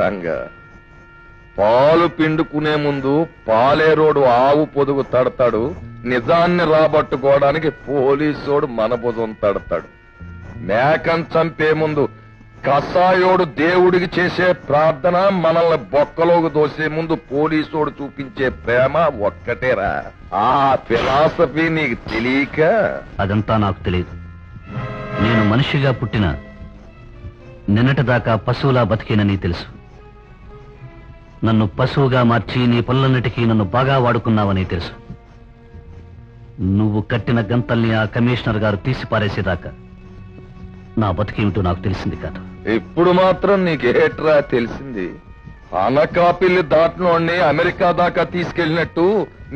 రంగా పాలు పిండుకునే ముందు పాలేరోడు ఆవు పొదుగు తడతాడు, నిజాన్ని రాబట్టుకోవడానికి పోలీసోడు మన భుజం తడతాడు. మేకను చంపే ముందు కసాయోడు దేవుడికి చేసే ప్రార్థన, మనల్ని బొక్కలోకి దోసే ముందు పోలీసోడు చూపించే ప్రేమ ఒక్కటేరా. ఆ ఫిలాసఫీ నీకు తెలియక? అదంతా నాకు తెలియదు. నేను మనిషిగా పుట్టిన నిన్నటిదాకా పశువులా బతికేనని తెలుసు. నన్ను పశువుగా మార్చి నీ పనులన్నిటికీ నన్ను బాగా వాడుకున్నావని తెలుసు. నువ్వు కట్టిన గంతల్ని ఆ కమిషనర్ గారు తీసి పారేసేదాకా నా బతికేమిటో నాకు తెలిసింది కాదు. ఇప్పుడు మాత్రం నీకేట్రా తెలిసింది? అనకాపిల్లి దాటినోడిని అమెరికా దాకా తీసుకెళ్లినట్టు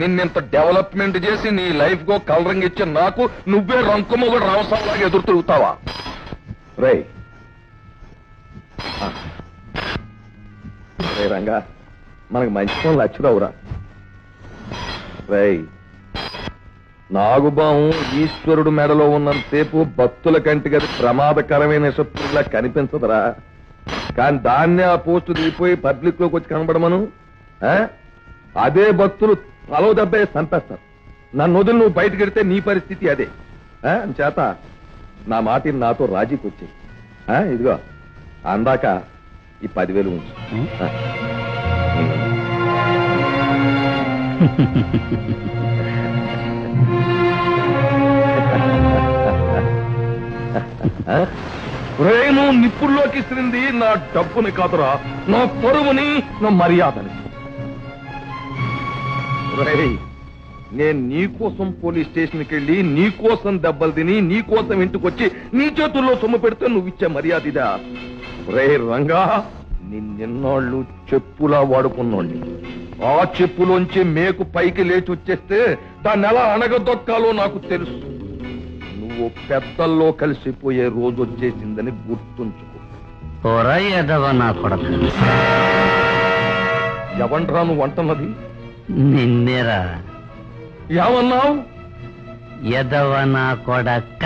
నిన్నింత డెవలప్మెంట్ చేసి నీ లైఫ్ కో కలరింగ్ ఇచ్చి నాకు నువ్వే రంకుమొగడు రావసాలాగా ఎదురు తిరుగుతావా? రై రంగా, మనకు మంచి పనులు అచ్చురావురా. రై నాగుబాము ఈశ్వరుడు మెడలో ఉన్నంతసేపు భక్తుల కంటికి అది ప్రమాదకరమైన శత్రువులా కనిపించదురా. కానీ దాన్నే ఆ పోస్టు దిగిపోయి పబ్లిక్ లోకి వచ్చి కనబడమను, అదే భక్తులు తలో దెబ్బే చంపేస్తారు. నన్ను వదిలి నువ్వు బయటకు వెడితే నీ పరిస్థితి అదే. చేత నా మాటిని నాతో రాజీకి వచ్చాయి. ఇదిగో అందాక ఈ 10,000 ఉంచు. నువ్వు నిప్పుల్లోకి ఇస్తుంది నా డబ్బుని కాదురా, నా పరువుని, నా మర్యాదని. నేను నీకోసం పోలీస్ స్టేషన్కి వెళ్ళి నీకోసం దెబ్బలు తిని నీకోసం ఇంటికి వచ్చి నీ చేతుల్లో సొమ్ము పెడితే నువ్వు ఇచ్చే మర్యాద ఇదా? రే రంగా, నిన్నోళ్ళు చెప్పులా వాడుకున్నోళ్ళని. ఆ చెప్పులోంచి మేకు పైకి లేచి వచ్చేస్తే దాన్ని ఎలా అణగదొక్కాలో నాకు తెలుసు. నువ్వు పెద్దల్లో కలిసిపోయే రోజు వచ్చేసిందని గుర్తుంచుకో. ఎవంట్రా నువ్వు అంటున్నది? నిన్నేరా. ఏమన్నావు? ఎదవ నా కొడక.